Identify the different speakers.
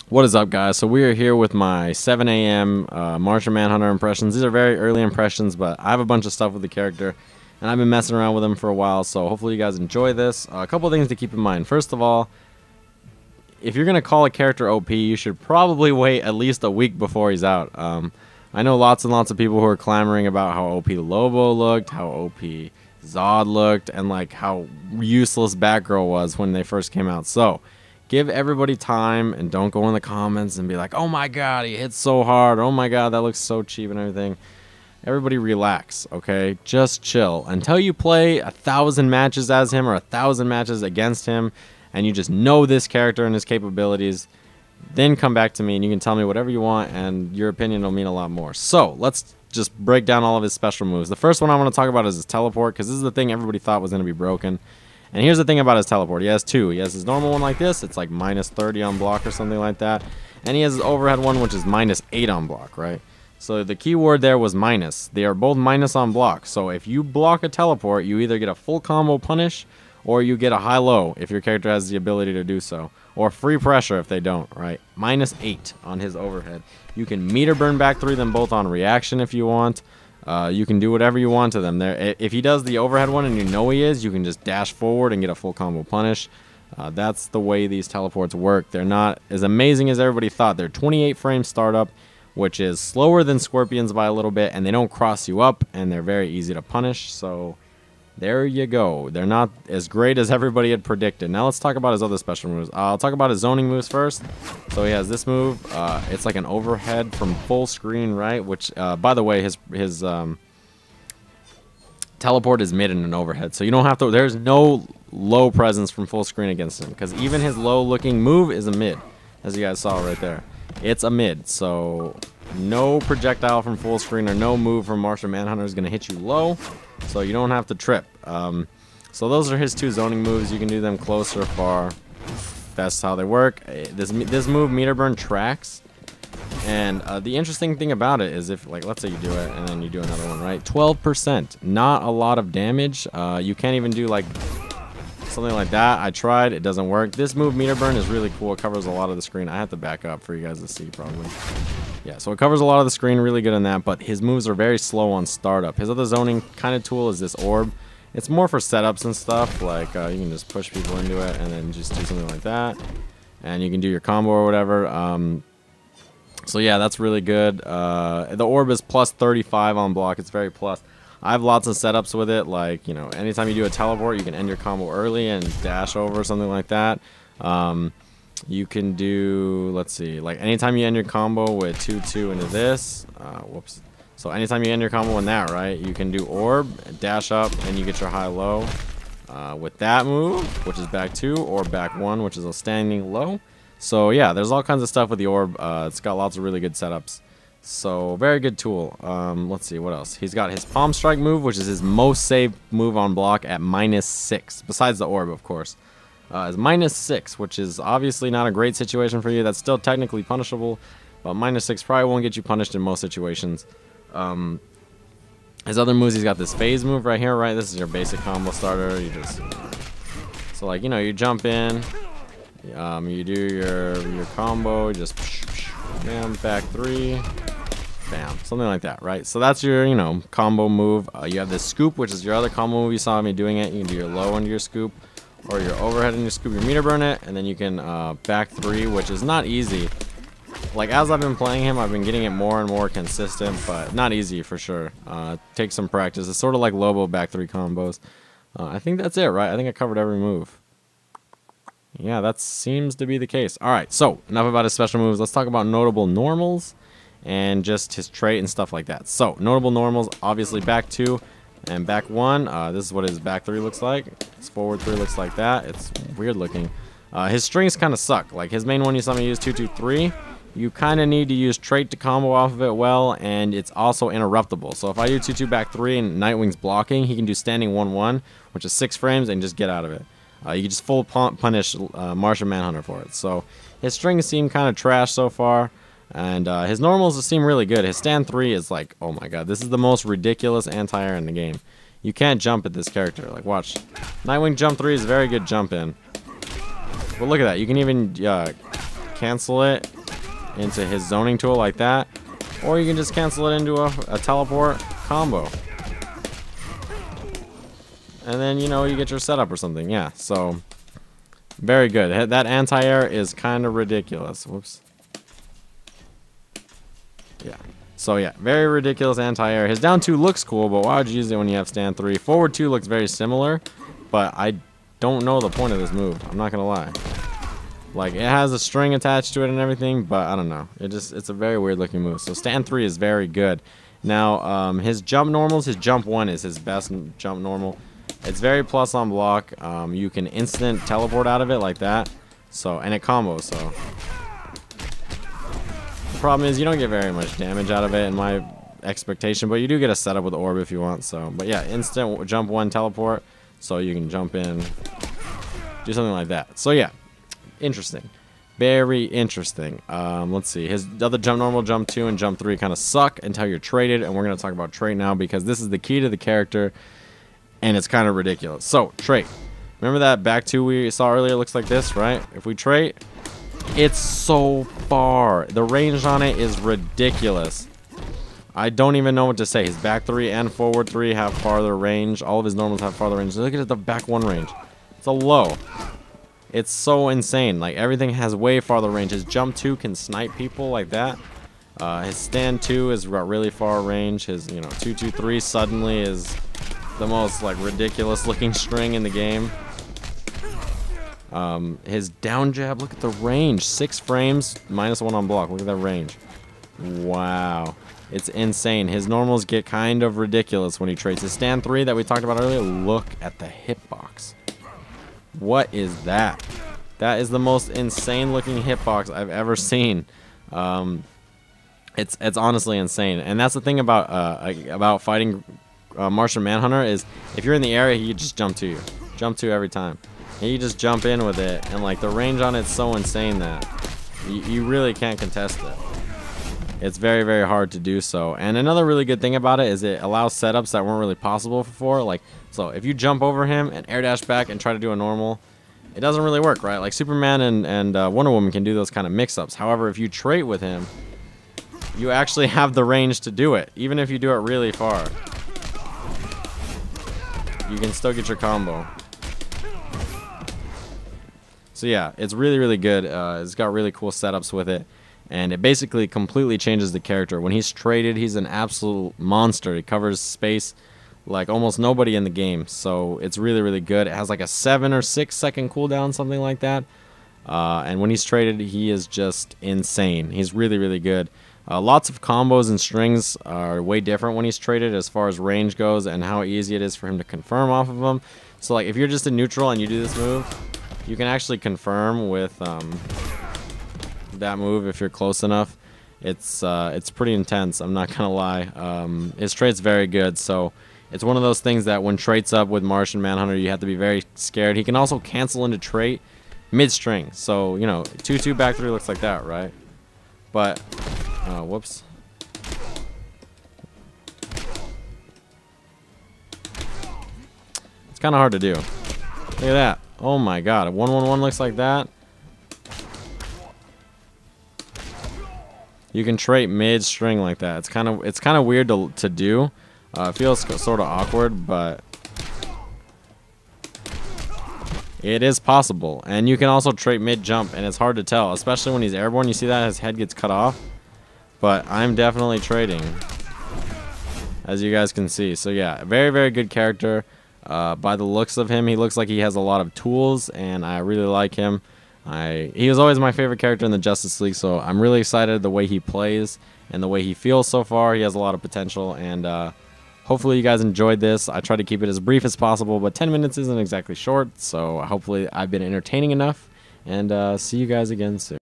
Speaker 1: What is up, guys? So we are here with my 7 a.m. Martian Manhunter impressions. These are very early impressions, but I have a bunch of stuff with the character, and I've been messing around with him for a while, so hopefully you guys enjoy this. A couple things to keep in mind. First of all, if you're going to call a character OP, you should probably wait at least a week before he's out. I know lots and lots of people who are clamoring about how OP Lobo looked, how OP Zod looked, and like how useless Batgirl was when they first came out. So give everybody time and don't go in the comments and be like, oh my god, he hits so hard, oh my god, that looks so cheap and everything. Everybody relax, okay? Just chill. Until you play 1,000 matches as him or 1,000 matches against him and you just know this character and his capabilities, then come back to me and you can tell me whatever you want and your opinion will mean a lot more. So let's just break down all of his special moves. The first one I want to talk about is his teleport, because this is the thing everybody thought was going to be broken. And here's the thing about his teleport. He has two. He has his normal one like this. It's like minus 30 on block or something like that. And he has his overhead one, which is minus 8 on block, right? So the key word there was minus. They are both minus on block. So if you block a teleport, you either get a full combo punish or you get a high-low if your character has the ability to do so. Or free pressure if they don't, right? Minus 8 on his overhead. You can meter burn back 3 them both on reaction if you want. You can do whatever you want to them. There, if he does the overhead one and you know he is, you can just dash forward and get a full combo punish. That's the way these teleports work. They're not as amazing as everybody thought. They're 28 frame startup, which is slower than Scorpions by a little bit, and they don't cross you up, and they're very easy to punish. So there you go. They're not as great as everybody had predicted. Now let's talk about his other special moves. I'll talk about his zoning moves first. So he has this move. It's like an overhead from full screen, right? Which, by the way, his teleport is mid and an overhead. So you don't have to, there's no low presence from full screen against him, because even his low looking move is a mid, as you guys saw right there. It's a mid, so no projectile from full screen or no move from Martian Manhunter is going to hit you low, so you don't have to trip. So those are his two zoning moves. You can do them close or far. That's how they work. This move, meter burn, tracks. And the interesting thing about it is if, like, let's say you do it and then you do another one, right? 12%. Not a lot of damage. You can't even do, like, something like that. I tried. It doesn't work. This move, meter burn, is really cool. It covers a lot of the screen. I have to back up for you guys to see, probably. Yeah, so it covers a lot of the screen. Really good in that. But his moves are very slow on startup. His other zoning kind of tool is this orb. It's more for setups and stuff. Like, you can just push people into it and then just do something like that. And you can do your combo or whatever. So yeah, that's really good. The orb is plus 35 on block. It's very plus. I have lots of setups with it. Like, you know, anytime you do a teleport, you can end your combo early and dash over, something like that. You can do, let's see, like anytime you end your combo with 2-2 into this. Whoops. So anytime you end your combo in that, right, you can do orb, dash up, and you get your high-low with that move, which is back 2, or back 1, which is a standing low. So yeah, there's all kinds of stuff with the orb. It's got lots of really good setups. So very good tool. Let's see what else. He's got his palm strike move, which is his most saved move on block at -6. Besides the orb, of course. It's -6, which is obviously not a great situation for you. That's still technically punishable, but -6 probably won't get you punished in most situations. His other moves, he's got this phase move right here, right? This is your basic combo starter. You just, so like, you know, you jump in. You do your combo, just bam, back 3, bam, something like that, right? So that's your, you know, combo move. You have this scoop, which is your other combo move. You saw me doing it. You can do your low into your scoop, or your overhead into your scoop, your meter burn it, and then you can back 3, which is not easy. Like, as I've been playing him, I've been getting it more and more consistent, but not easy for sure. Takes some practice. It's sort of like Lobo back 3 combos. I think that's it, right? I think I covered every move. Yeah, that seems to be the case. All right, so enough about his special moves. Let's talk about notable normals and just his trait and stuff like that. So notable normals, obviously back 2 and back 1. This is what his back 3 looks like. His forward 3 looks like that. It's weird looking. His strings kind of suck. Like his main one, you saw me use 2-2-3. You kind of need to use trait to combo off of it well, and it's also interruptible. So if I do 2-2 back 3 and Nightwing's blocking, he can do standing 1-1, which is 6 frames, and just get out of it. You can just full punish Martian Manhunter for it. So his strings seem kind of trash so far, and his normals seem really good. His stand 3 is like, oh my god, this is the most ridiculous anti-air in the game. You can't jump at this character. Like, watch. Nightwing jump 3 is a very good jump in. But look at that. You can even cancel it into his zoning tool like that, or you can just cancel it into a teleport combo. And then, you know, you get your setup or something. Yeah, so very good. That anti-air is kind of ridiculous. Whoops. Yeah. So yeah, very ridiculous anti-air. His down 2 looks cool, but why would you use it when you have stand 3? Forward 2 looks very similar, but I don't know the point of this move. I'm not gonna lie. Like, it has a string attached to it and everything, but I don't know. It's a very weird looking move. So stand 3 is very good. Now, his jump normals, his jump 1 is his best jump normal. It's very plus on block. You can instant teleport out of it like that. So, and it combos, so. The problem is you don't get very much damage out of it in my expectation, but you do get a setup with orb if you want, so. But yeah, instant jump 1 teleport, so you can jump in, do something like that. So yeah, interesting. Very interesting. Let's see. His other jump normal, jump 2, and jump 3 kind of suck until you're traded, and we're going to talk about trait now because this is the key to the character. And it's kind of ridiculous. So, trait. Remember that back 2 we saw earlier looks like this, right? If we trait, it's so far. The range on it is ridiculous. I don't even know what to say. His back 3 and forward 3 have farther range. All of his normals have farther range. Look at the back 1 range. It's a low. It's so insane. Like, everything has way farther range. His jump 2 can snipe people like that. His stand 2 has got really far range. His, you know, 2-2-3 suddenly is the most like ridiculous looking string in the game. His down jab, look at the range, 6 frames, -1 on block. Look at that range. Wow, it's insane. His normals get kind of ridiculous when he traits. His stand 3 that we talked about earlier, look at the hitbox. What is that? That is the most insane looking hitbox I've ever seen. It's honestly insane, and that's the thing about fighting Martian Manhunter is if you're in the area, he just jump to you. Jump to every time. And you just jump in with it, and like the range on it's so insane that you really can't contest it. It's very, very hard to do so. And another really good thing about it is it allows setups that weren't really possible before. Like, so if you jump over him and air dash back and try to do a normal, it doesn't really work, right? Like Superman and Wonder Woman can do those kind of mix-ups. However, if you trait with him, you actually have the range to do it, even if you do it really far. You can still get your combo. So yeah, it's really, really good. It's got really cool setups with it. And it basically completely changes the character. When he's traded, he's an absolute monster. He covers space like almost nobody in the game. So it's really, really good. It has like a 7 or 6 second cooldown, something like that. And when he's traded, he is just insane. He's really, really good. Lots of combos and strings are way different when he's traded as far as range goes and how easy it is for him to confirm off of them. So like if you're just in neutral and you do this move, you can actually confirm with that move if you're close enough. It's pretty intense, I'm not gonna lie. His trait's very good, so it's one of those things that when traits up with Martian Manhunter, you have to be very scared. He can also cancel into trait mid-string, so you know 2-2 back 3 looks like that, right? But whoops. It's kind of hard to do. Look at that. Oh my god. 1-1-1 looks like that. You can trait mid-string like that. It's kind of weird to do. It feels sort of awkward, but it is possible. And you can also trait mid-jump, and it's hard to tell, especially when he's airborne. You see that his head gets cut off. But I'm definitely trading, as you guys can see. So yeah, very, very good character. By the looks of him, he looks like he has a lot of tools, and I really like him. He was always my favorite character in the Justice League, so I'm really excited the way he plays and the way he feels so far. He has a lot of potential, and hopefully you guys enjoyed this. I try to keep it as brief as possible, but 10 minutes isn't exactly short, so hopefully I've been entertaining enough, and see you guys again soon.